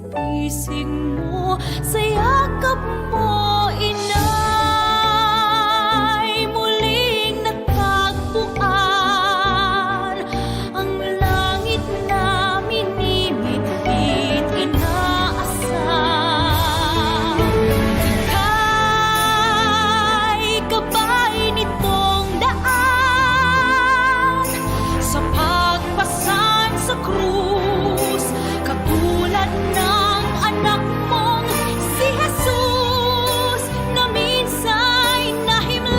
pising mo, sa yakap mo, inay. Muling natagpuan ang langit na minimit-lit inaasam. Ika'y gabay nitong daan sa pagpasan sa krus, katulad ng anak mong si Jesus na minsa'y nahimlay.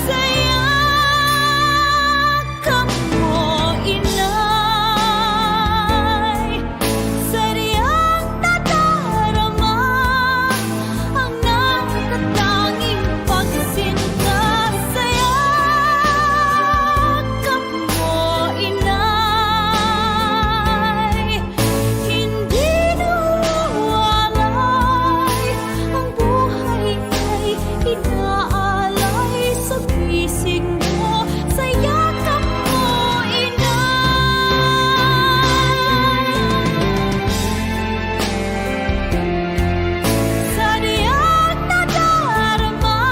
Sa yakap mo, inay, sadyang nadarama ang natatanging pagsinta. Sa yakap mo, inay, hindi nawawalay ang buhay ay inaalay sa pising mo. Sa yakap mo, inay, sadyang nadarama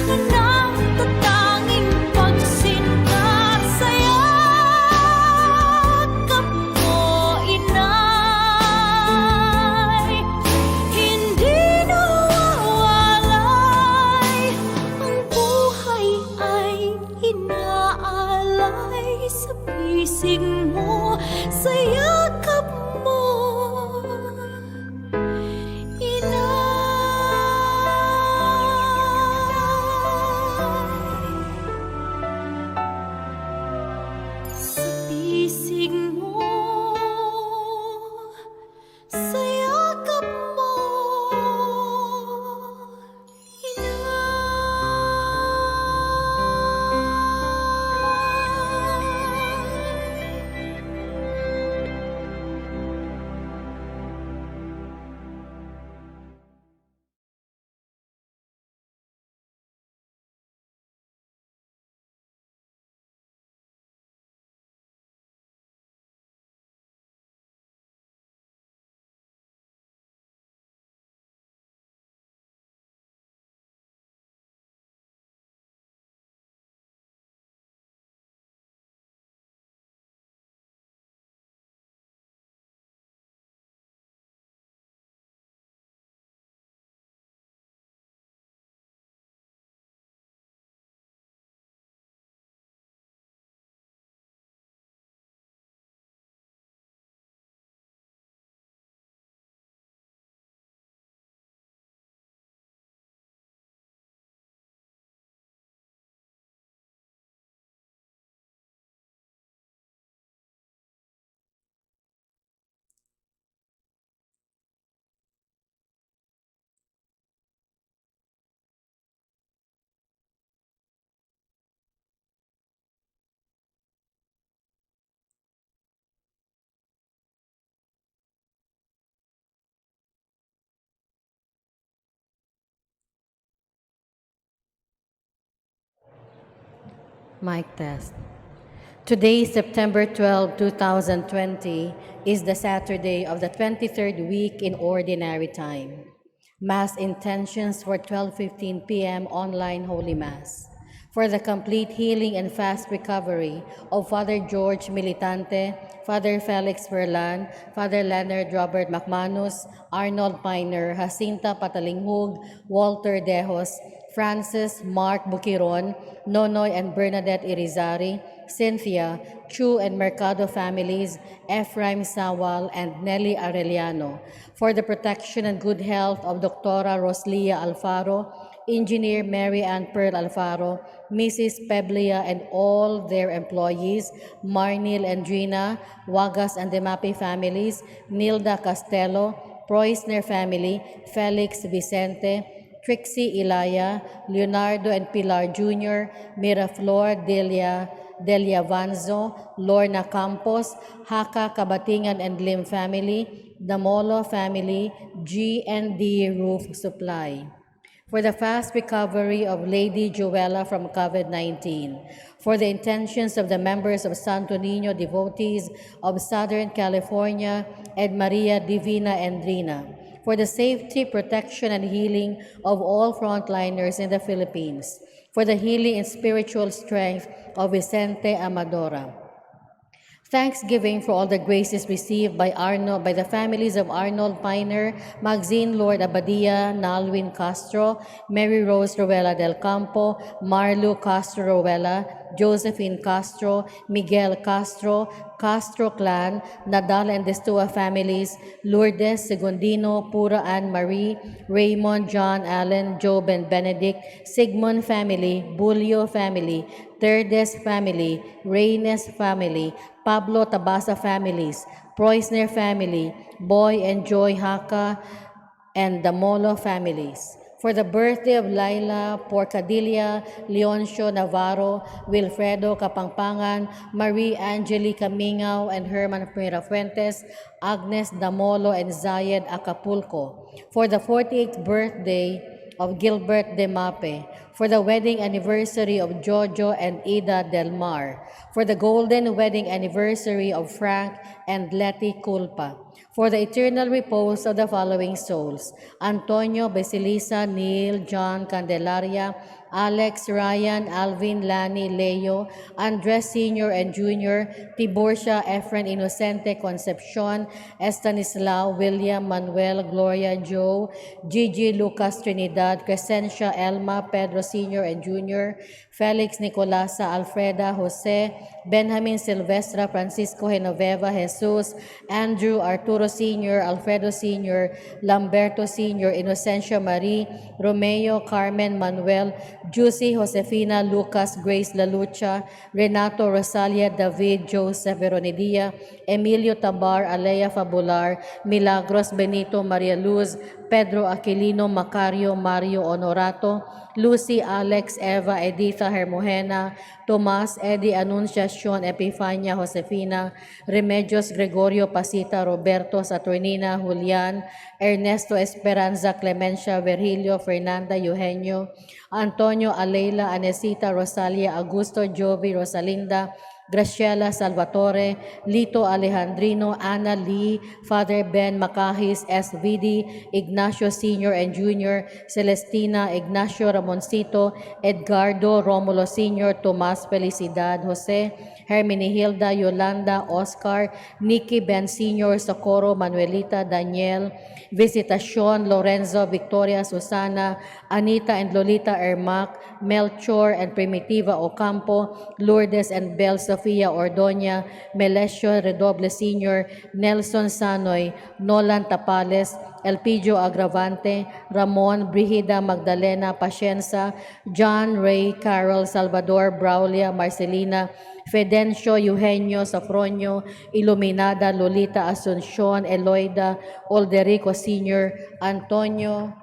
ang natatanging pagsinta. Sa yakap mo, inay, hindi nawawalay ang buhay ay inaalay sa pising mo. Sa yakap mo, inay, sa pising mo, sa yakap mo, Mic test. Today, September 12, 2020, is the Saturday of the 23rd week in Ordinary Time. Mass intentions for 12:15 p.m. online Holy Mass. For the complete healing and fast recovery of Father George Militante, Father Felix Verlan, Father Leonard Robert McManus, Arnold Piner, Jacinta Patalinghug, Walter Dejos, Francis Mark Bukiron, Nonoy and Bernadette Irizarry, Cynthia, Chu and Mercado families, Ephraim Sawal, and Nelly Arellano. For the protection and good health of Dr. Roslia Alfaro, Engineer Mary Ann Pearl Alfaro, Mrs. Peblia and all their employees, Marnil and Gina, Wagas and Demapi families, Nilda Castello, Proisner family, Felix Vicente, Trixie Ilaya, Leonardo and Pilar Jr., Miraflor Delia Vanzo, Lorna Campos, Haka Kabatingan and Lim family, Damolo family, G&D Roof Supply. for the fast recovery of Lady Joella from COVID-19, for the intentions of the members of Santo Niño devotees of Southern California and Maria Divina Andrina, for the safety, protection, and healing of all frontliners in the Philippines, for the healing and spiritual strength of Vicente Amadora. Thanksgiving for all the graces received by the families of Arnold Piner, Maxine Lord Abadia, Nalwin Castro, Mary Rose Ruela del Campo, Marlu Castro Ruela, Josephine Castro, Miguel Castro, Castro clan, Nadal and Destua families, Lourdes Segundino, Pura Anne Marie, Raymond, John Allen, Job and Benedict, Sigmund family, Bulio family, Terdes family, Reynes family, Pablo Tabasa families, Preusner family, Boy and Joy Haka, and the Molo families. For the birthday of Laila Porcadilla, Leoncio Navarro, Wilfredo Kapangpangan, Marie Angelica Mingaw and Herman Mirafuentes, Agnes Damolo and Zayed Acapulco. For the 48th birthday of Gilbert Demape, for the wedding anniversary of Jojo and Ida Del Mar, for the golden wedding anniversary of Frank and Letty Culpa, for the eternal repose of the following souls: Antonio Basilisa, Neil, John Candelaria, Alex, Ryan, Alvin, Lani, Leo, Andres Sr. and Jr., Tiburcia, Efren, Inocente, Concepcion, Estanislao, William, Manuel, Gloria, Joe, Gigi, Lucas, Trinidad, Crescencia, Elma, Pedro Sr. and Jr., Felix, Nicolasa, Alfreda, Jose, Benjamin, Silvestra, Francisco, Genoveva, Jesus, Andrew, Arturo Sr., Alfredo Sr., Lamberto Sr., Inocencia Marie, Romeo, Carmen, Manuel, Juicy, Josefina, Lucas, Grace Lalucha, Renato, Rosalia, David, Joseph, Veronidia, Emilio Tabar, Alea Fabular, Milagros, Benito, Maria Luz, Pedro Aquilino, Macario, Mario Honorato, Lucy, Alex, Eva, Editha, Hermogena, Tomas, Eddie, Anunciacion, Epifania, Josefina, Remedios, Gregorio, Pasita, Roberto, Saturnina, Julian, Ernesto, Esperanza, Clemencia, Virgilio, Fernanda, Eugenio, Antonio, Aleila, Anesita, Rosalia, Augusto, Jovi, Rosalinda, Graciela Salvatore, Lito Alejandrino, Ana Lee, Father Ben Macahis, SVD, Ignacio Sr. and Jr., Celestina, Ignacio Ramoncito, Edgardo, Romulo Sr., Tomas Felicidad, Jose, Hermenegilda, Yolanda, Oscar, Nikki Ben Sr., Socorro, Manuelita, Daniel, Visitacion, Lorenzo, Victoria, Susana, Anita and Lolita Ermac, Melchor and Primitiva Ocampo, Lourdes and Bel Sofia Ordoña, Melesio Redoble Sr., Nelson Sanoy, Nolan Tapales, Elpidio Agravante, Ramon, Brigida Magdalena Pacienza, John Ray, Carol, Salvador, Braulia, Marcelina, Fedencio, Eugenio, Safronio, Iluminada, Lolita Asuncion, Eloida, Olderico Sr., Antonio,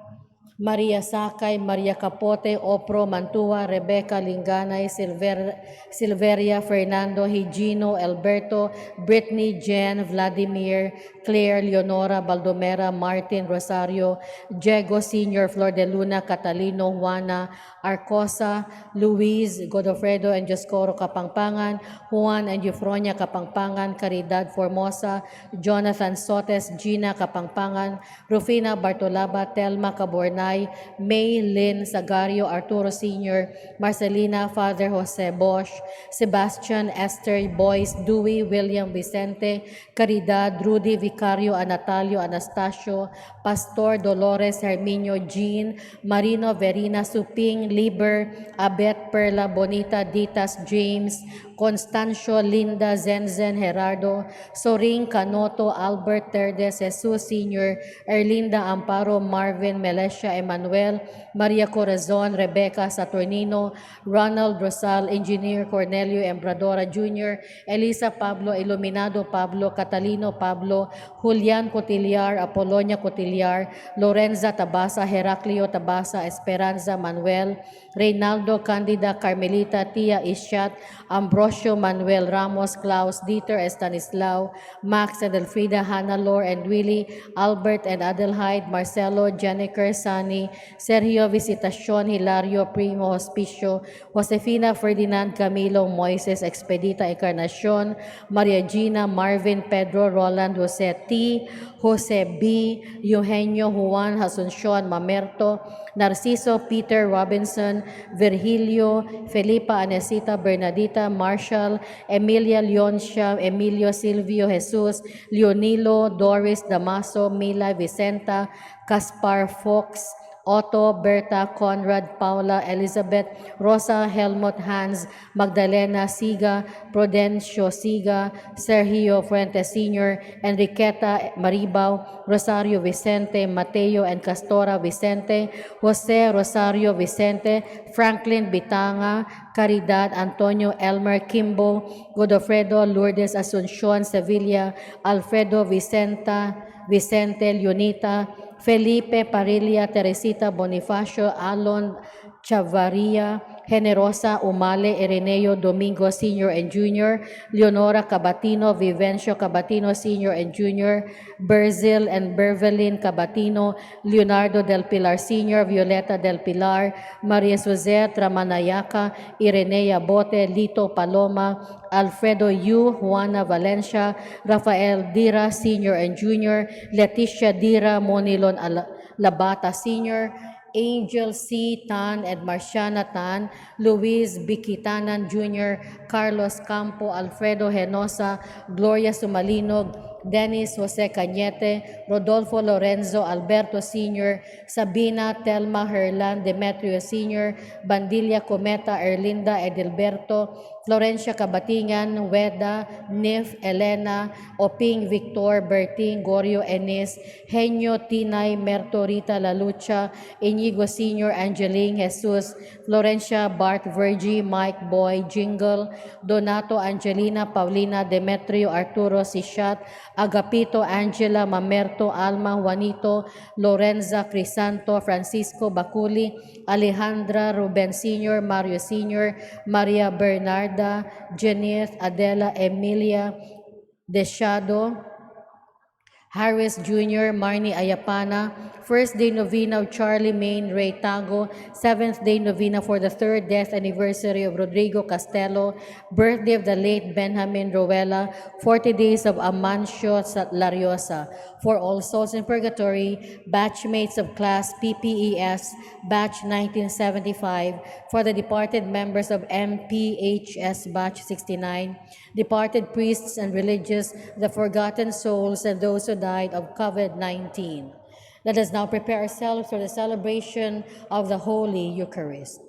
Maria Sakay, Maria Capote, Opro, Mantua, Rebecca, Linganay, Silveria, Fernando, Higino, Alberto, Brittany, Jen, Vladimir, Claire, Leonora, Baldomera, Martin, Rosario, Diego Sr., Flor de Luna, Catalino, Juana, Arcosa, Luis, Godofredo and Joscoro Kapangpangan, Juan and Eufronia Kapangpangan, Caridad Formosa, Jonathan Sotes, Gina Kapangpangan, Rufina Bartolaba, Telma Cabornay, May Lynn Sagario, Arturo Sr., Marcelina, Father Jose Bosch, Sebastian, Esther, Boyce, Dewey, William Vicente, Caridad, Rudy, Vicario, Anatalio, Anastasio, Pastor Dolores, Herminio, Jean, Marino, Verina, Suping, Liber, Abet, Perla, Bonita, Ditas, James, Constancio, Linda, Zenzen, Gerardo, Soring, Canoto, Albert, Terdes, Jesus Sr., Erlinda, Amparo, Marvin, Melesha, Emmanuel, Maria Corazon, Rebecca, Saturnino, Ronald Rosal, Engineer Cornelio Embradora Jr., Elisa Pablo, Iluminado Pablo, Catalino Pablo, Julian Cotillar, Apolonia Cotillar, Lorenza Tabasa, Heraclio Tabasa, Esperanza Manuel, Reynaldo Candida, Carmelita, Tia Ishat, Ambrosio Manuel Ramos, Klaus Dieter, Estanislao, Max and Elfrida, Hannah Lore and Willie, Albert and Adelheid, Marcelo, Jennifer, San Sani, Sergio Visitacion, Hilario Primo Hospicio, Josefina Ferdinand Camilo Moises Expedita Encarnacion, Maria Gina Marvin Pedro Roland Jose T, Jose B, Eugenio Juan Asuncion Mamerto, Narciso Peter Robinson, Virgilio, Felipa Anesita Bernadita Marshall, Emilia Leoncia, Emilio Silvio Jesus, Leonilo, Doris Damaso, Mila Vicenta, Caspar Fox, Otto, Berta, Conrad, Paula, Elizabeth, Rosa, Helmut, Hans, Magdalena, Siga, Prudencio, Siga, Sergio Fuentes Sr., Enriqueta, Maribao, Rosario Vicente, Mateo and Castora Vicente, Jose Rosario Vicente, Franklin Bitanga, Caridad, Antonio Elmer Kimbo, Godofredo Lourdes Asuncion Sevilla, Alfredo Vicente Leonita, Felipe Parilla, Teresita Bonifacio, Alon Chavaria, Generosa Umale, Ireneo Domingo Sr. and Jr., Leonora Cabatino, Vivencio Cabatino Sr. and Jr., Berzil and Bervelin Cabatino, Leonardo del Pilar Sr., Violeta del Pilar, Maria Jose Tramanayaka, Irenea Bote, Lito Paloma, Alfredo Yu, Juana Valencia, Rafael Dira Sr. and Jr., Leticia Dira Monilon Labata Sr., Angel C. Tan and Marciana Tan, Luis Bikitanan Jr., Carlos Campo, Alfredo Henosa, Gloria Sumalinog, Dennis Jose Cañete, Rodolfo Lorenzo Alberto Sr., Sabina Telma Herlan Demetrio Sr., Bandilla Cometa Erlinda Edilberto, Florencia Cabatingan, Weda, Nif, Elena, Oping Victor, Berting, Gorio Enis, Henyo Tinay, Merto Rita Lalucha, Inigo Sr., Angeline Jesus, Florencia Bart Virgie, Mike Boy, Jingle, Donato Angelina, Paulina Demetrio, Arturo Sishat, Agapito Angela Mamerto, Alma Juanito, Lorenza Crisanto, Francisco Baculi, Alejandra Ruben Sr., Mario Sr., Maria Bernarda, Jenith, Adela Emilia Deschado, Harris Jr., Marnie Ayapana, First Day Novena of Charlie Main Ray Tago, Seventh Day Novena for the third death anniversary of Rodrigo Castelo, birthday of the late Benjamin Roella, 40 days of Amancio Lariosa, for all souls in purgatory, batchmates of class PPES, batch 1975, for the departed members of MPHS batch 69, departed priests and religious, the forgotten souls, and those who died of COVID-19. Let us now prepare ourselves for the celebration of the Holy Eucharist.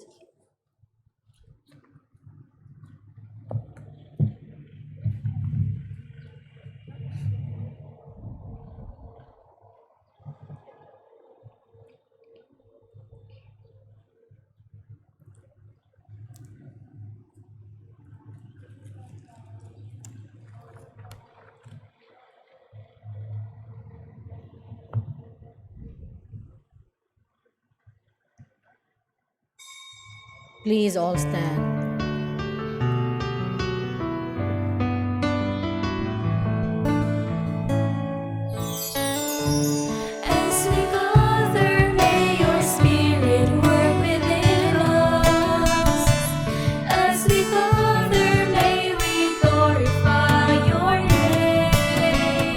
Please all stand. As we gather, may your spirit work within us. As we gather, may we glorify your name.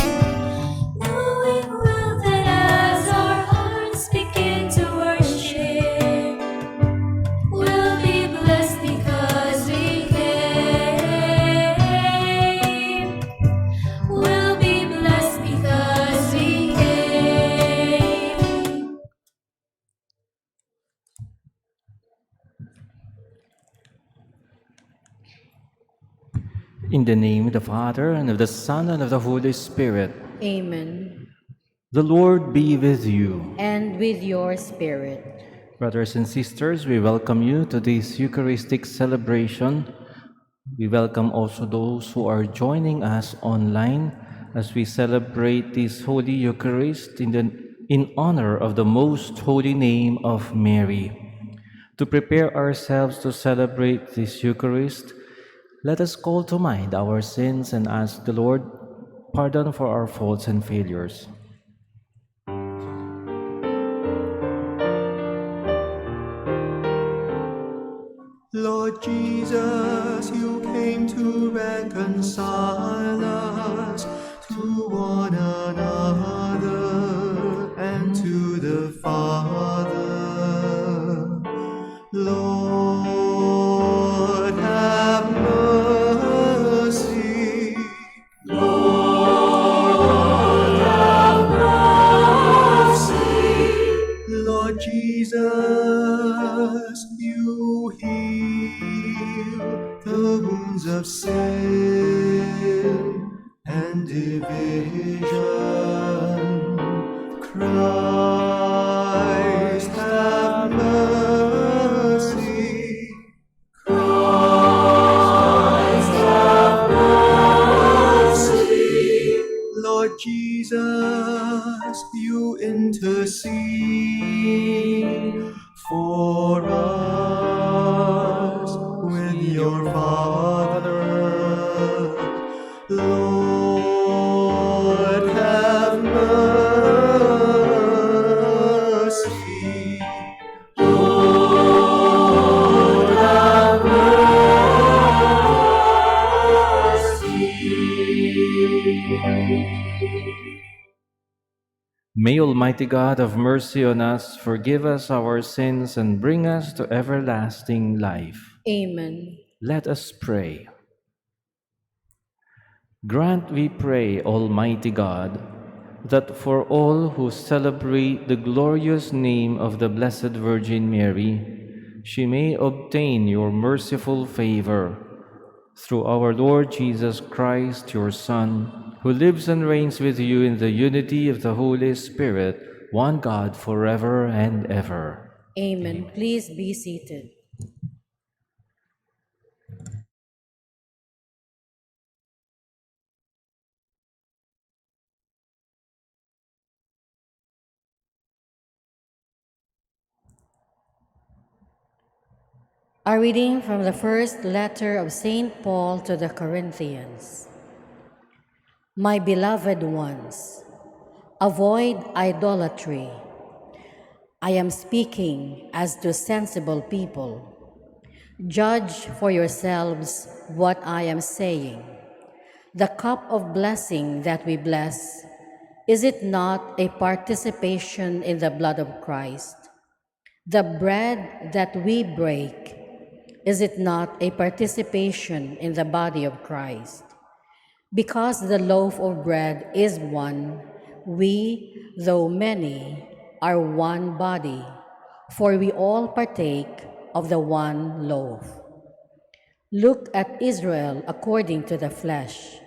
Knowing well that as our hearts begin to worship, we'll be blessed because we came. We'll be blessed because we came. In the name of the Father, and of the Son, and of the Holy Spirit. Amen. The Lord be with you. And with your spirit. Brothers and sisters, we welcome you to this Eucharistic celebration. We welcome also those who are joining us online as we celebrate this Holy Eucharist in honor of the most holy name of Mary. To prepare ourselves to celebrate this Eucharist, let us call to mind our sins and ask the Lord pardon for our faults and failures. Lord Jesus, you came to reconcile us to one another and to the Father. Lord, have mercy. Lord Jesus, you heal the wounds of sin and division. Christ, have mercy. Christ, have mercy. Lord Jesus, you intercede for us with your Father. Lord, have mercy. Lord, have mercy. May Almighty God have mercy on us, forgive us our sins, and bring us to everlasting life. Amen. Let us pray. Grant, we pray, Almighty God, that for all who celebrate the glorious name of the Blessed Virgin Mary, she may obtain your merciful favor. Through our Lord Jesus Christ, your Son, who lives and reigns with you in the unity of the Holy Spirit, one God, forever and ever. Amen. Please be seated. A reading from the first letter of St. Paul to the Corinthians. My beloved ones, avoid idolatry. I am speaking as to sensible people. Judge for yourselves what I am saying. The cup of blessing that we bless, is it not a participation in the blood of Christ? The bread that we break, is it not a participation in the body of Christ? Because the loaf of bread is one, we, though many, are one body, for we all partake of the one loaf. Look at Israel according to the flesh.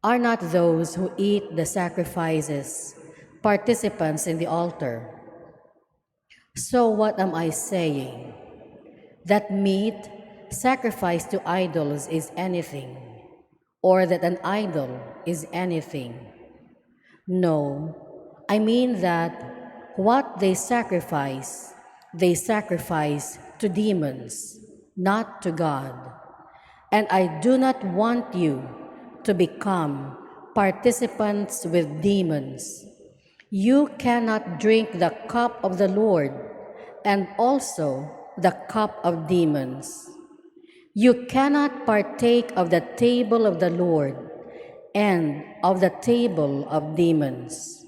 Are not those who eat the sacrifices participants in the altar? So what am I saying? That meat sacrificed to idols is anything, or that an idol is anything? No, I mean that what they sacrifice to demons, not to God. And I do not want you to become participants with demons. You cannot drink the cup of the Lord and also the cup of demons. You cannot partake of the table of the Lord and of the table of demons.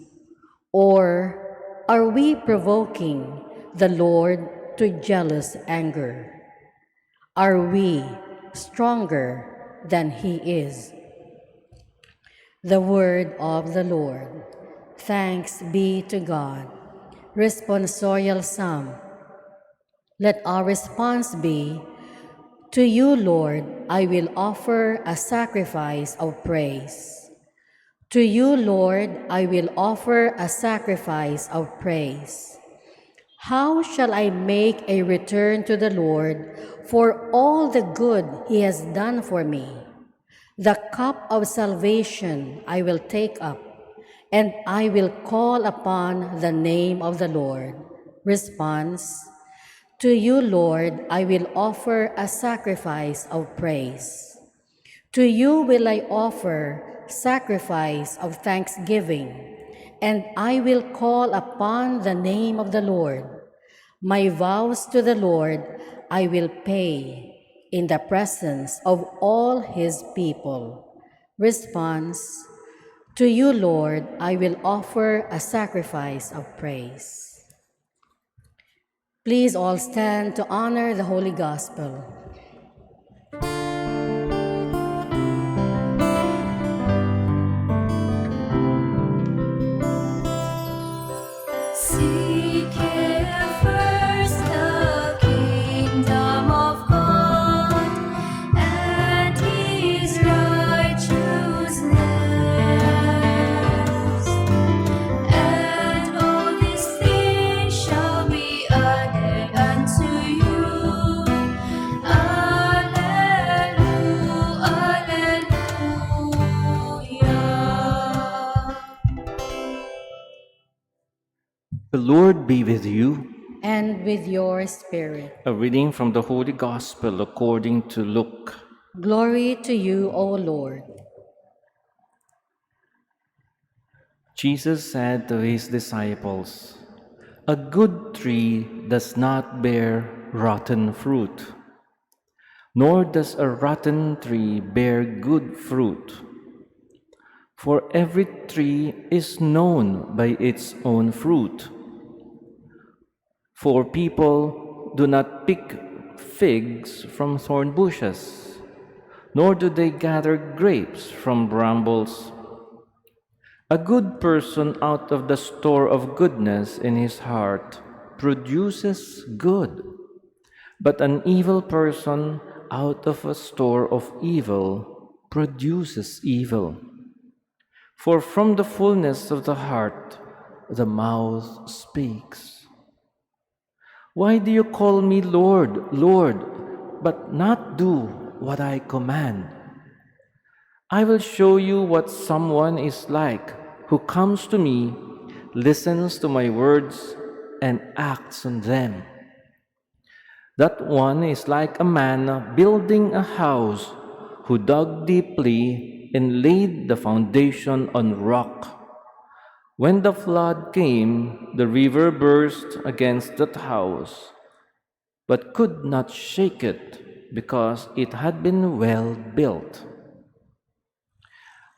Or are we provoking the Lord to jealous anger? Are we stronger than He is? The word of the Lord. Thanks be to God. Responsorial Psalm. Let our response be, to you, Lord, I will offer a sacrifice of praise. To you, Lord, I will offer a sacrifice of praise. How shall I make a return to the Lord for all the good He has done for me? The cup of salvation I will take up, and I will call upon the name of the Lord. Response: to you, Lord, I will offer a sacrifice of praise. To you will I offer sacrifice of thanksgiving, and I will call upon the name of the Lord. My vows to the Lord I will pay in the presence of all his people. Response: to you, Lord, I will offer a sacrifice of praise. Please all stand to honor the Holy Gospel. Seek ye first the kingdom of God and his righteousness, and all these things shall be added unto you. Alleluia, alleluia. The Lord be with you. And with your spirit. A reading from the Holy Gospel according to Luke. Glory to you, O Lord. Jesus said to his disciples, "A good tree does not bear rotten fruit, nor does a rotten tree bear good fruit. For every tree is known by its own fruit. For people do not pick figs from thorn bushes, nor do they gather grapes from brambles. A good person out of the store of goodness in his heart produces good, but an evil person out of a store of evil produces evil. For from the fullness of the heart the mouth speaks. Why do you call me Lord, Lord, but not do what I command? I will show you what someone is like who comes to me, listens to my words, and acts on them. That one is like a man building a house who dug deeply and laid the foundation on rock. When the flood came, the river burst against that house, but could not shake it because it had been well built.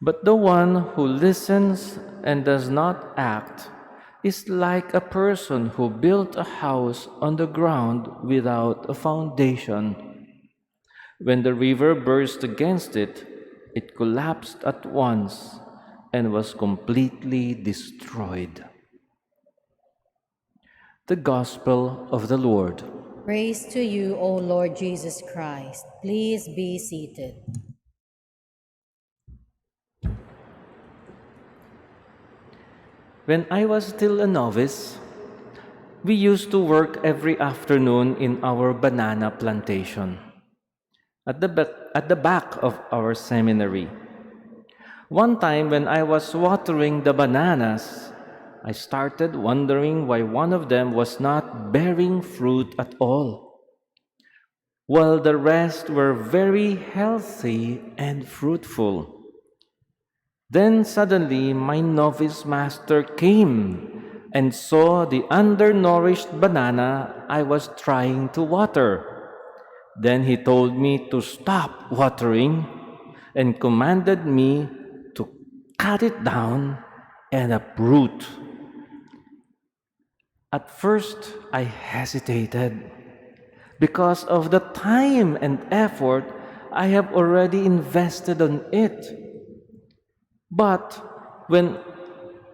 But the one who listens and does not act is like a person who built a house on the ground without a foundation. When the river burst against it, it collapsed at once and was completely destroyed." The Gospel of the Lord. Praise to you, O Lord Jesus Christ. Please be seated. When I was still a novice, we used to work every afternoon in our banana plantation at the back of our seminary. One time when I was watering the bananas, I started wondering why one of them was not bearing fruit at all, while the rest were very healthy and fruitful. Then suddenly my novice master came and saw the undernourished banana I was trying to water. Then he told me to stop watering and commanded me to cut it down and uproot. At first, I hesitated because of the time and effort I have already invested on it. But when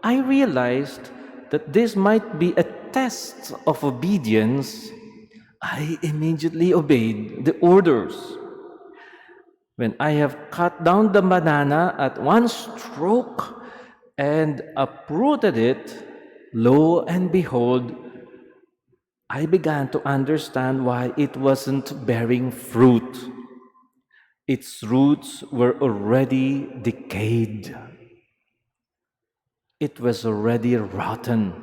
I realized that this might be a test of obedience, I immediately obeyed the orders. When I have cut down the banana at one stroke and uprooted it, lo and behold, I began to understand why it wasn't bearing fruit. Its roots were already decayed. It was already rotten.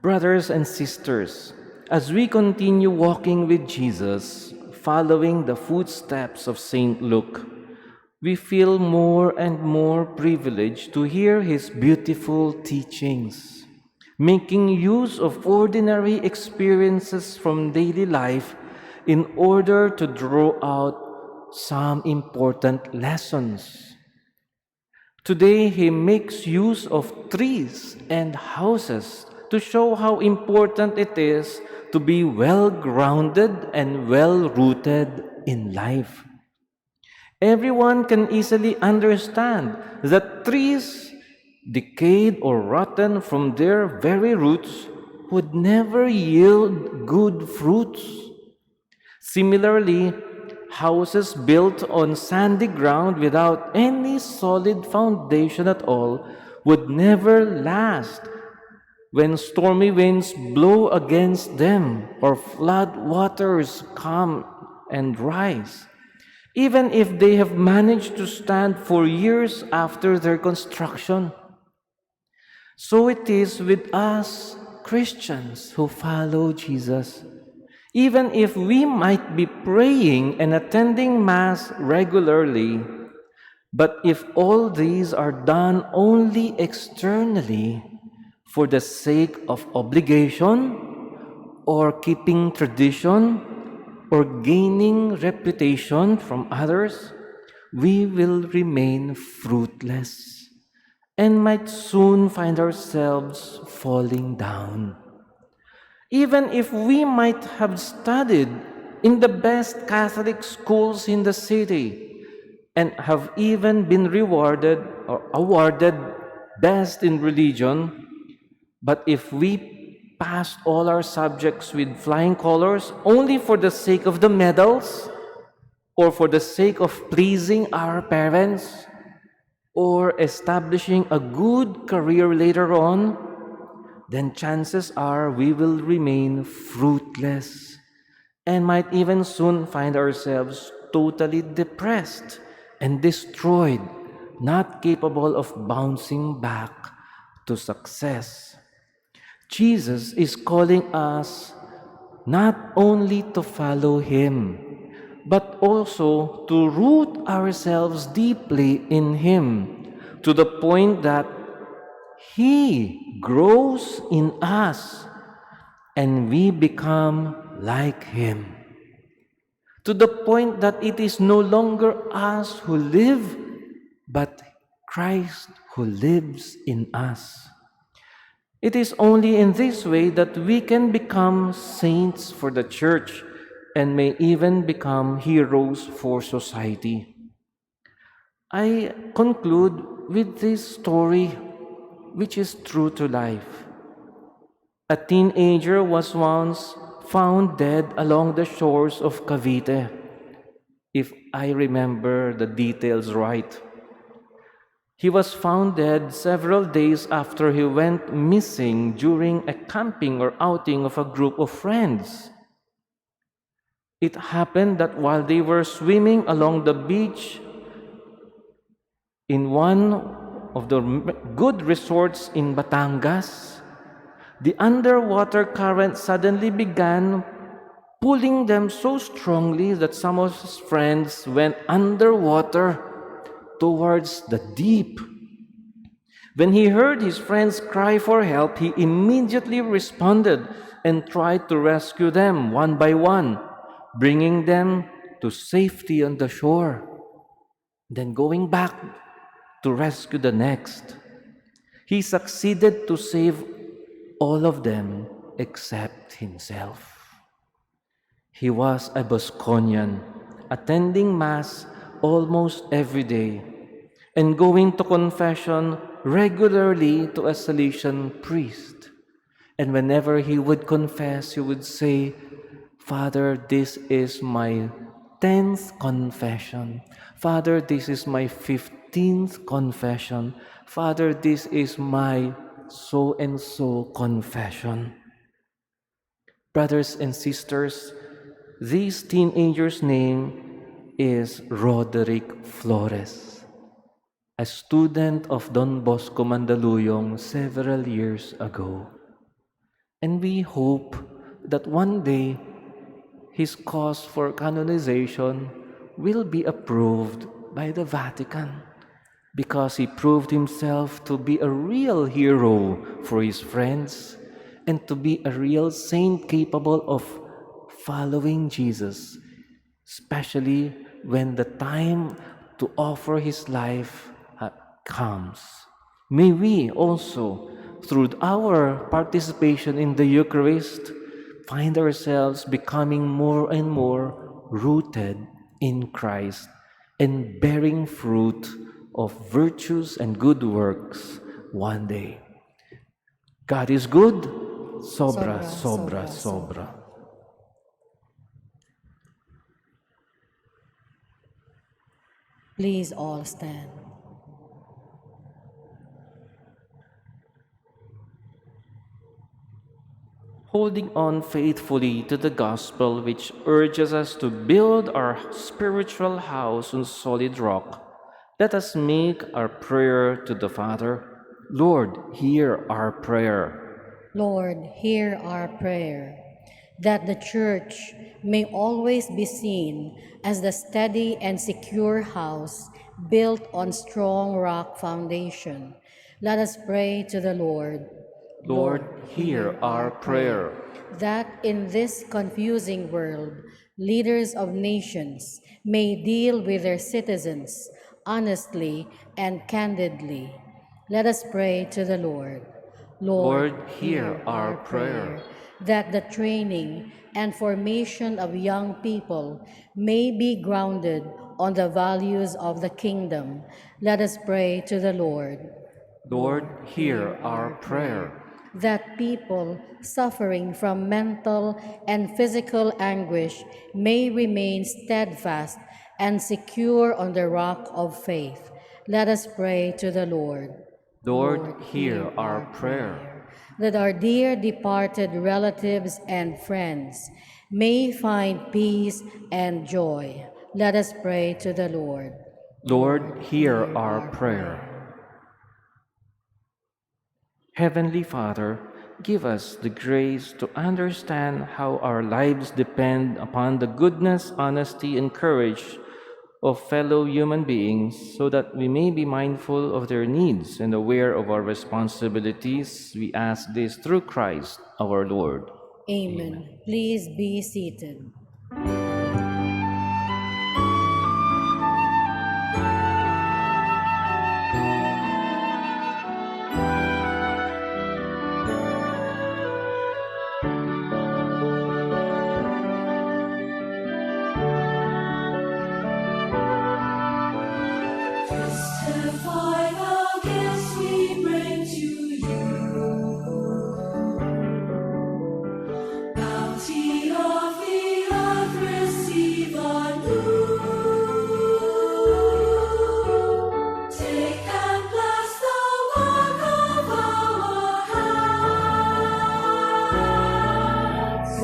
Brothers and sisters, as we continue walking with Jesus, following the footsteps of St. Luke, we feel more and more privileged to hear his beautiful teachings, making use of ordinary experiences from daily life in order to draw out some important lessons. Today, he makes use of trees and houses to show how important it is to be well-grounded and well-rooted in life. Everyone can easily understand that trees, decayed or rotten from their very roots, would never yield good fruits. Similarly, houses built on sandy ground without any solid foundation at all would never last when stormy winds blow against them or flood waters come and rise, even if they have managed to stand for years after their construction. So it is with us Christians who follow Jesus. Even if we might be praying and attending Mass regularly, but if all these are done only externally for the sake of obligation or keeping tradition or gaining reputation from others, we will remain fruitless and might soon find ourselves falling down. Even if we might have studied in the best Catholic schools in the city and have even been rewarded or awarded best in religion, but if we passed all our subjects with flying colors only for the sake of the medals or for the sake of pleasing our parents or establishing a good career later on, then chances are we will remain fruitless and might even soon find ourselves totally depressed and destroyed, not capable of bouncing back to success. Jesus is calling us not only to follow Him, but also to root ourselves deeply in Him to the point that He grows in us and we become like Him. To the point that it is no longer us who live, but Christ who lives in us. It is only in this way that we can become saints for the Church and may even become heroes for society. I conclude with this story, which is true to life. A teenager was once found dead along the shores of Cavite, if I remember the details right. He was found dead several days after he went missing during a camping or outing of a group of friends. It happened that while they were swimming along the beach in one of the good resorts in Batangas, the underwater current suddenly began pulling them so strongly that some of his friends went underwater towards the deep. When he heard his friends cry for help, he immediately responded and tried to rescue them one by one, bringing them to safety on the shore, then going back to rescue the next. He succeeded to save all of them except himself. He was a Bosconian, attending Mass almost every day and going to confession regularly to a Salesian priest. And whenever he would confess, he would say, "Father, this is my 10th confession. Father, this is my 15th confession. Father, this is my so-and-so confession." Brothers and sisters, this teenager's name is Roderick Flores, a student of Don Bosco Mandaluyong several years ago. And we hope that one day his cause for canonization will be approved by the Vatican because he proved himself to be a real hero for his friends and to be a real saint capable of following Jesus, especially when the time to offer his life comes. May we also, through our participation in the Eucharist, find ourselves becoming more and more rooted in Christ and bearing fruit of virtues and good works one day. God is good, sobra, sobra, sobra. Please all stand. Holding on faithfully to the gospel which urges us to build our spiritual house on solid rock, let us make our prayer to the Father. Lord, hear our prayer. Lord, hear our prayer, that the Church may always be seen as the steady and secure house built on strong rock foundation. Let us pray to the Lord. Lord, hear our prayer. That in this confusing world, leaders of nations may deal with their citizens honestly and candidly. Let us pray to the Lord. Lord, hear our prayer. That the training and formation of young people may be grounded on the values of the kingdom. Let us pray to the Lord. Lord, hear our prayer. That people suffering from mental and physical anguish may remain steadfast and secure on the rock of faith. Let us pray to the Lord. Lord, hear our prayer. That our dear departed relatives and friends may find peace and joy. Let us pray to the Lord. Lord, hear our prayer. Heavenly Father, give us the grace to understand how our lives depend upon the goodness, honesty, and courage of fellow human beings, so that we may be mindful of their needs and aware of our responsibilities. We ask this through Christ our Lord. Amen. Please be seated. Testify the gifts we bring to you. Bounty of the earth receive anew. Take and bless the work of our hands.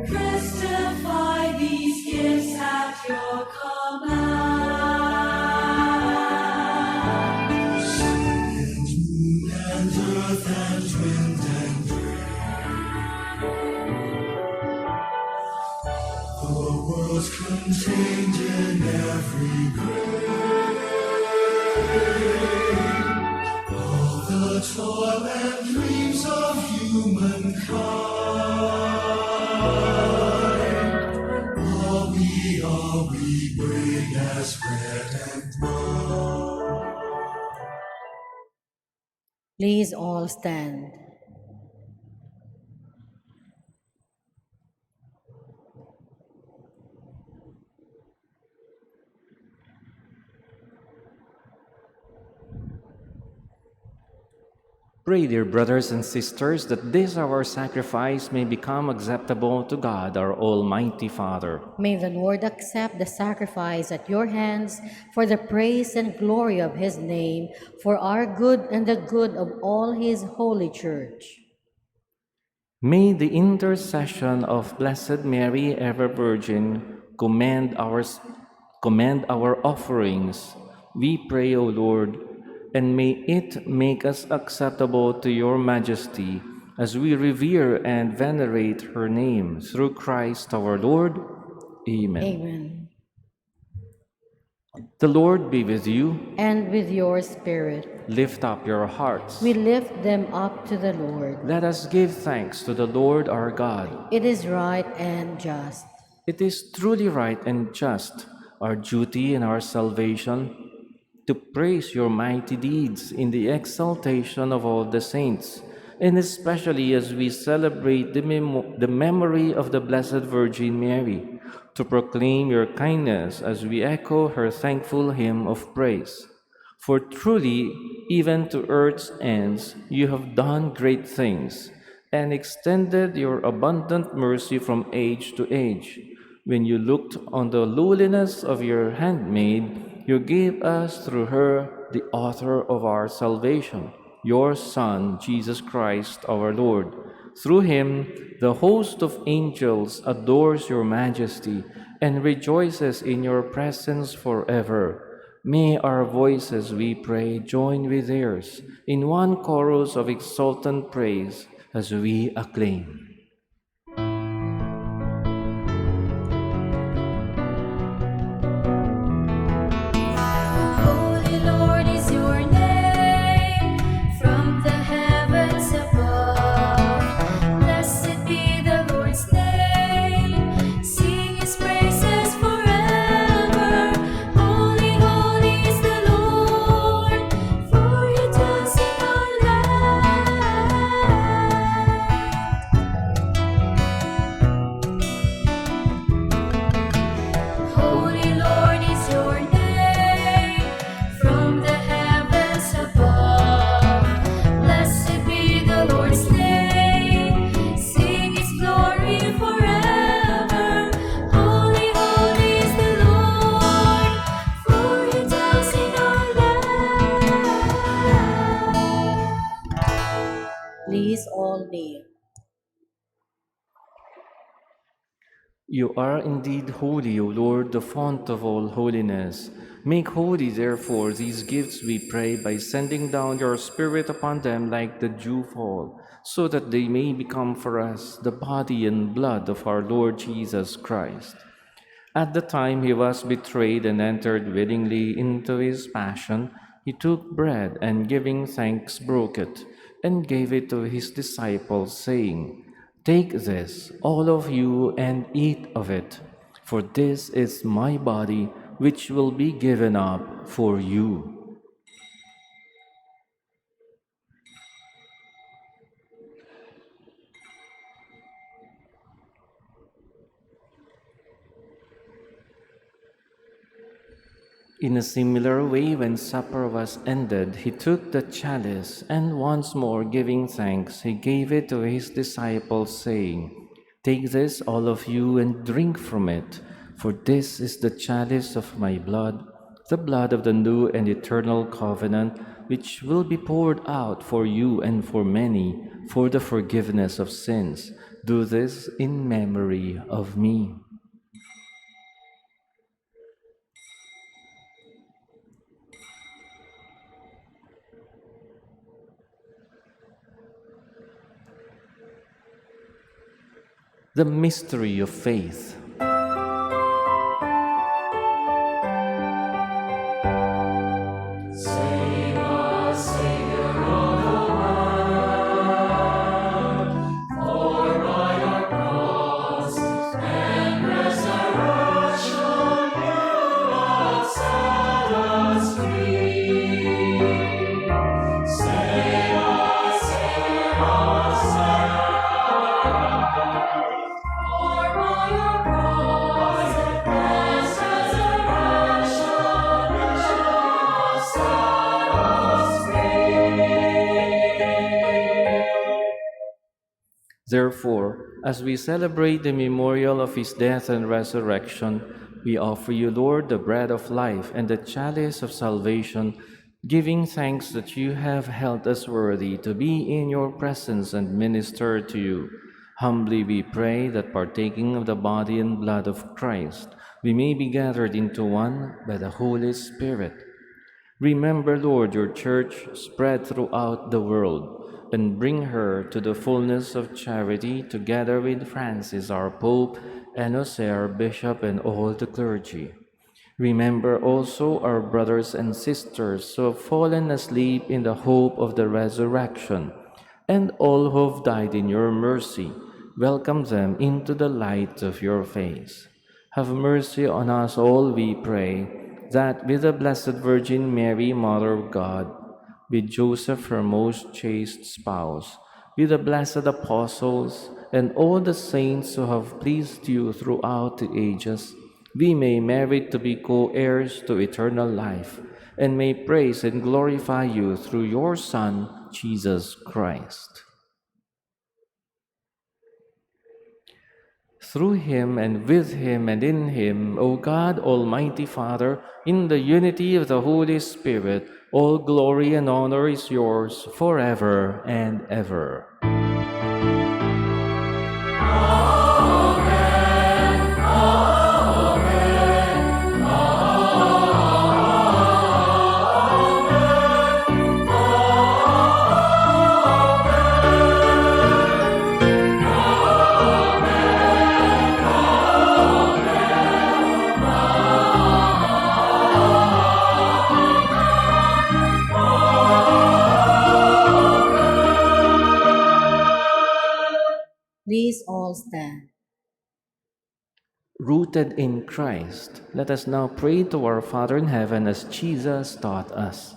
Testify these gifts at your command. Contained in every grain, all the toil and dreams of humankind, all we bring as bread and wine. Please all stand. Pray, dear brothers and sisters, that this our sacrifice may become acceptable to God, our Almighty Father. May the Lord accept the sacrifice at your hands for the praise and glory of his name, for our good and the good of all his holy church. May the intercession of Blessed Mary, ever Virgin, commend our offerings, we pray, O Lord, and may it make us acceptable to your majesty as we revere and venerate her name, through Christ our Lord. Amen. Amen. The Lord be with you. And with your spirit. Lift up your hearts. We lift them up to the Lord. Let us give thanks to the Lord our God. It is right and just. It is truly right and just, our duty and our salvation, to praise your mighty deeds in the exaltation of all the saints, and especially as we celebrate the memory of the Blessed Virgin Mary, to proclaim your kindness as we echo her thankful hymn of praise. For truly, even to earth's ends, you have done great things, and extended your abundant mercy from age to age. When you looked on the lowliness of your handmaid, you gave us through her the author of our salvation, your Son, Jesus Christ our Lord. Through him, the host of angels adores your majesty and rejoices in your presence forever. May our voices, we pray, join with theirs in one chorus of exultant praise as we acclaim. Holy Lord is your name, from the heavens above. Blessed be the Lord's name, sing his praises forever. Holy, holy is the Lord, for he dwells in our land. Holy Lord is your name, from the heavens above. Blessed be the Lord's name, sing his glory forever. Holy, holy is the Lord, for he dwells in our land. Please all kneel. You are indeed holy, O Lord, the font of all holiness. Make holy, therefore, these gifts, we pray, by sending down your Spirit upon them like the dewfall, so that they may become for us the body and blood of our Lord Jesus Christ. At the time he was betrayed and entered willingly into his passion, he took bread and giving thanks broke it and gave it to his disciples, saying, "Take this, all of you, and eat of it, for this is my body, which will be given up for you." In a similar way, when supper was ended, he took the chalice, and once more giving thanks, he gave it to his disciples, saying, "Take this, all of you, and drink from it, for this is the chalice of my blood, the blood of the new and eternal covenant, which will be poured out for you and for many for the forgiveness of sins. Do this in memory of me." The mystery of faith. Therefore, as we celebrate the memorial of his death and resurrection, we offer you, Lord, the bread of life and the chalice of salvation, giving thanks that you have held us worthy to be in your presence and minister to you. Humbly we pray that, partaking of the body and blood of Christ, we may be gathered into one by the Holy Spirit. Remember, Lord, your church spread throughout the world, and bring her to the fullness of charity, together with Francis, our Pope, and Jose, our Bishop, and all the clergy. Remember also our brothers and sisters who have fallen asleep in the hope of the resurrection, and all who have died in your mercy. Welcome them into the light of your face. Have mercy on us all, we pray, that with the Blessed Virgin Mary, Mother of God, with Joseph, her most chaste spouse, with the blessed apostles, and all the saints who have pleased you throughout the ages, we may merit to be co-heirs to eternal life, and may praise and glorify you through your Son, Jesus Christ. Through him and with him and in him, O God, Almighty Father, in the unity of the Holy Spirit, all glory and honor is yours forever and ever. Please all stand. Rooted in Christ, let us now pray to our Father in heaven as Jesus taught us.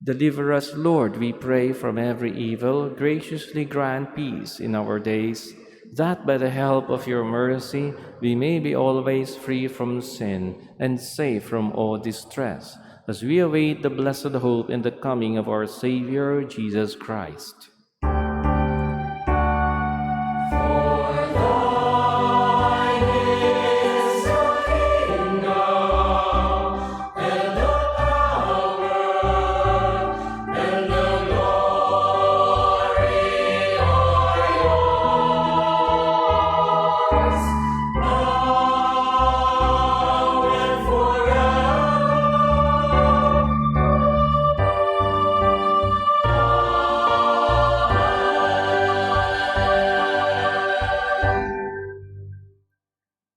Deliver us, Lord, we pray, from every evil. Graciously grant peace in our days, that by the help of your mercy we may be always free from sin and safe from all distress, as we await the blessed hope and the coming of our Savior, Jesus Christ.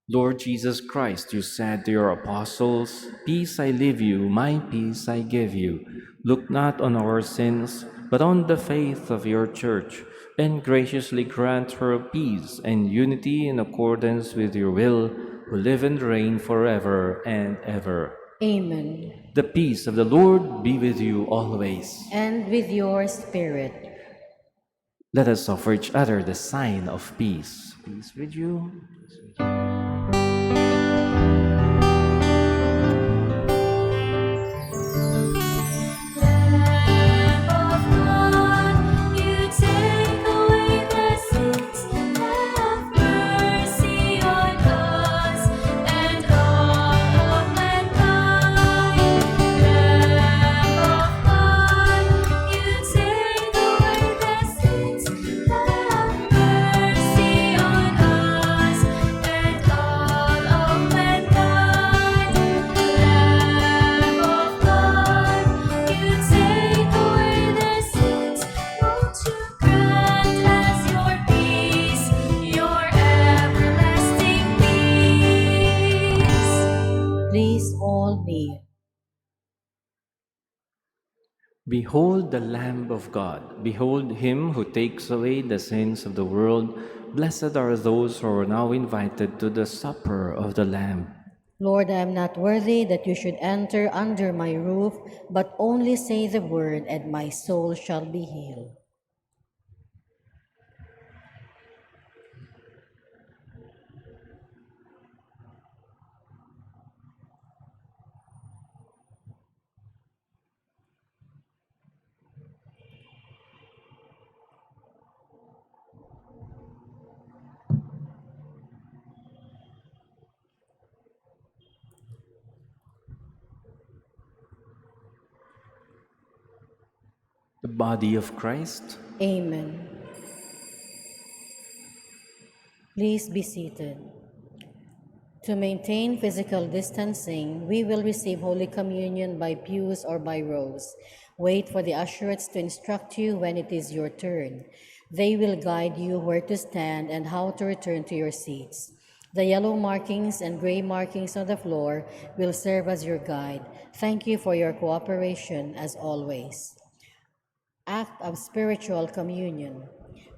Lord Jesus Christ, you said to your apostles, "Peace I leave you, my peace I give you. Look not on our sins, but on the faith of your church, and graciously grant her peace and unity in accordance with your will, who live and reign forever and ever." Amen. The peace of the Lord be with you always. And with your spirit. Let us offer each other the sign of peace. Peace with you. Mercy on Behold the Lamb of God. Behold him who takes away the sins of the world. Blessed are those who are now invited to the supper of the Lamb. Lord, I am not worthy that you should enter under my roof, but only say the word, and my soul shall be healed. The body of Christ. Amen. Please be seated. To maintain physical distancing, we will receive Holy Communion by pews or by rows. Wait for the ushers to instruct you when it is your turn. They will guide you where to stand and how to return to your seats. The yellow markings and gray markings on the floor will serve as your guide. Thank you for your cooperation as always. Act of spiritual communion.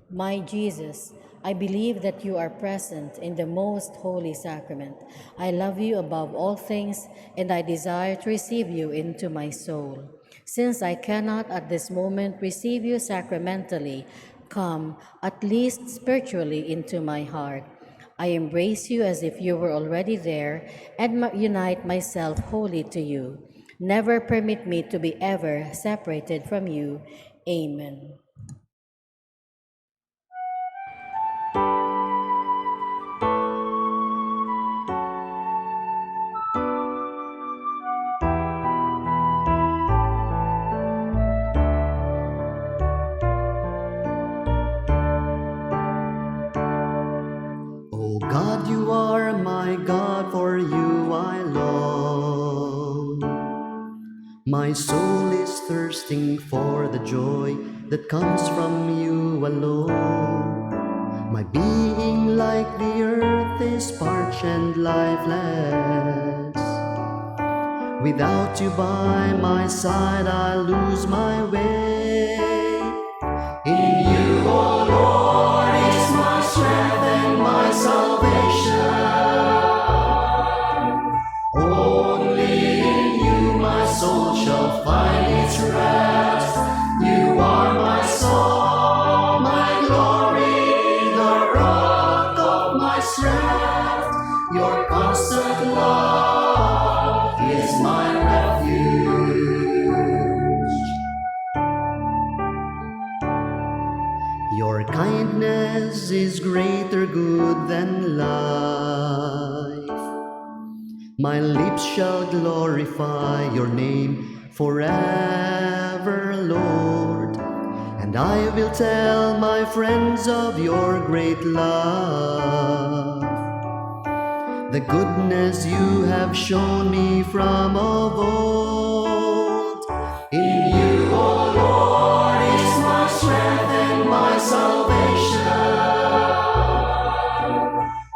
My Jesus, I believe that you are present in the most holy sacrament. I love you above all things, and I desire to receive you into my soul. Since I cannot at this moment receive you sacramentally, come, at least spiritually, into my heart. I embrace you as if you were already there and unite myself wholly to you. Never permit me to be ever separated from you. Amen. O God, you are my God, for you I long. My soul is thirsting for the joy that comes from you alone. My being like the earth is parched and lifeless. Without you by my side, I lose my way. In you, O Lord, is my strength and my salvation. Only in you my soul shall find its rest. You are my song, my glory, the rock of my strength. Your constant love is my refuge. Your kindness is greater good than life. My lips shall glorify your name forever, Lord. And I will tell my friends of your great love, the goodness you have shown me from of old. In you, O Lord, is my strength and my salvation.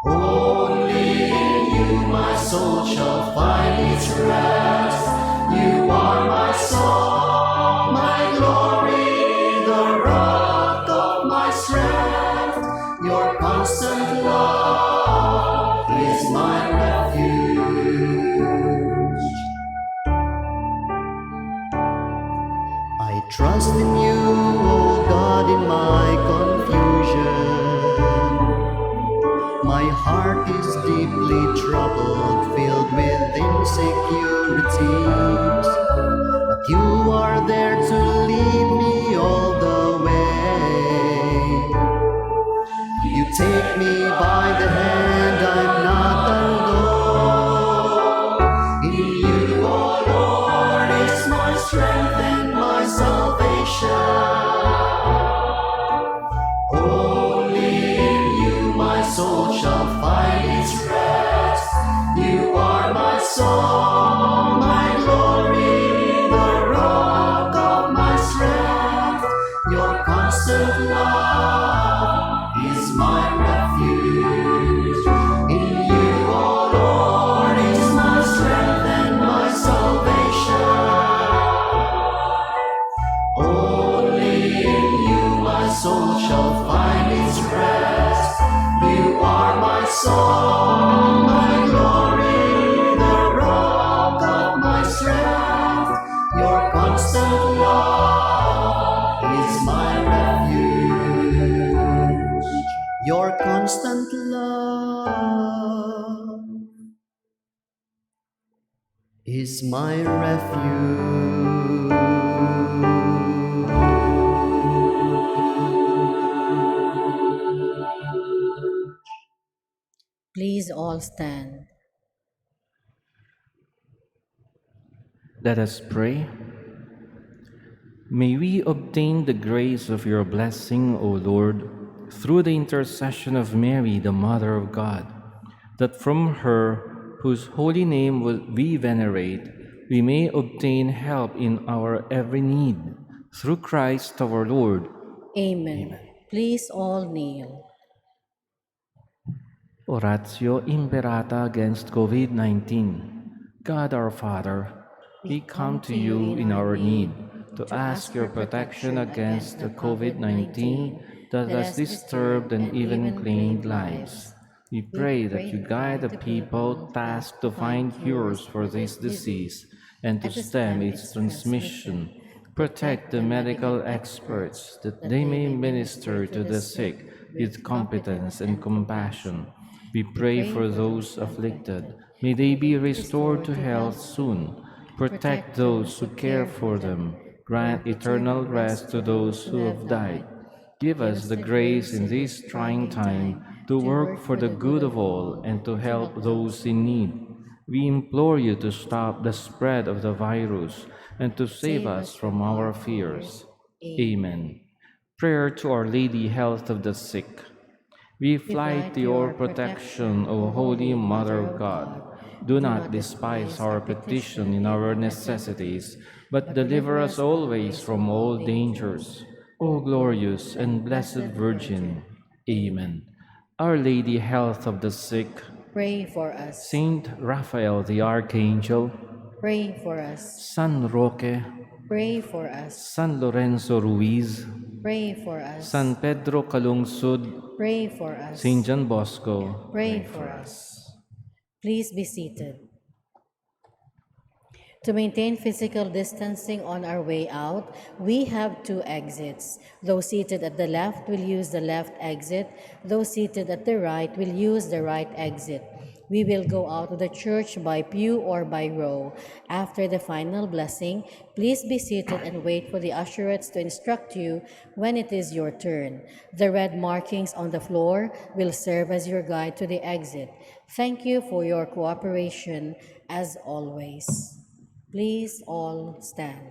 Only in you my soul shall find its rest. You are my song, my glory, the rock of my strength. Your constant love is my refuge. I trust in you, O God, in my confusion. My heart is deeply troubled, filled with insecurities. But you are there to lead me all the way. You take me by the hand, I'm not alone. In you, O Lord, is my strength and my salvation. Only in you my soul shall find its rest. You are my song, my glory, the rock of my strength. Your constant love is my refuge. In constant love is my refuge. Your constant love is my refuge. Please all stand. Let us pray. May we obtain the grace of your blessing, O Lord, through the intercession of Mary, the Mother of God, that from her, whose holy name we venerate, we may obtain help in our every need. Through Christ our Lord. Amen. Please all kneel. Oratio Imperata against COVID-19. God our Father, we come to you in our need to ask your protection against the COVID-19 that has disturbed and even claimed lives. We pray that you guide the people tasked to find cures for this disease and to stem its transmission. Protect the medical experts that they may minister to the sick with competence and compassion. We pray for those afflicted. May they be restored to health soon. Protect those who care for them. Grant eternal rest to those who have died. Give us the grace in this trying time to work for the good of all and to help those in need. We implore you to stop the spread of the virus and to save us from our fears. Amen. Prayer to Our Lady, Health of the Sick. We fly to your protection, O Holy Mother of God. Do not despise our petition in our necessities, but deliver us always from all dangers. O glorious and blessed Virgin. Amen. Our Lady, Health of the Sick. Pray for us. Saint Raphael the Archangel. Pray for us. San Roque. Pray for us. San Lorenzo Ruiz. Pray for us. San Pedro Calungsod. Pray for us. Saint John Bosco. Pray for us. Please be seated. To maintain physical distancing on our way out, we have two exits. Those seated at the left will use the left exit. Those seated at the right will use the right exit. We will go out of the church by pew or by row. After the final blessing, please be seated and wait for the usherettes to instruct you when it is your turn. The red markings on the floor will serve as your guide to the exit. Thank you for your cooperation as always. Please all stand.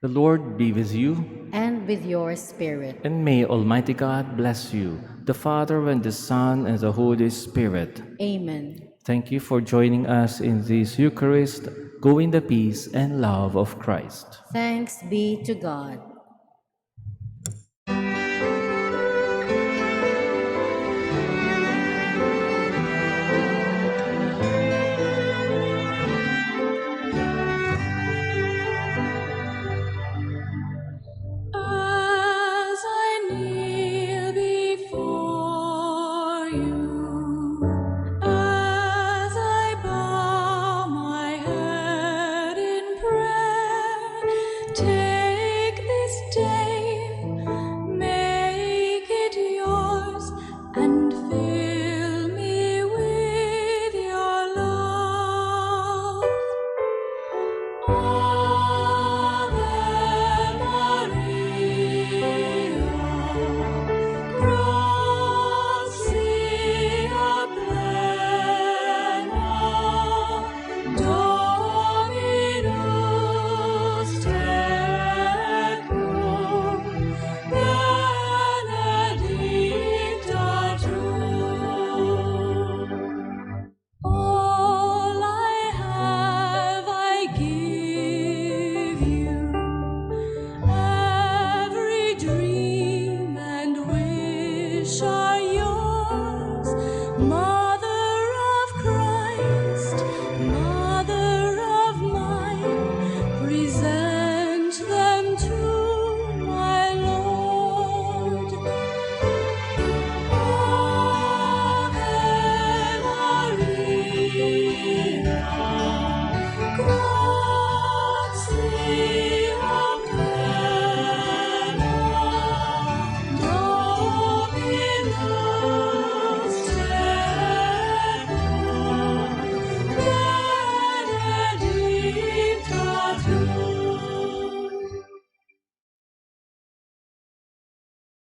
The Lord be with you, And with your spirit. and may Almighty God bless you, the Father and the Son and the Holy Spirit. Amen. Thank you for joining us in this Eucharist. Go in the peace and love of Christ. Thanks be to God.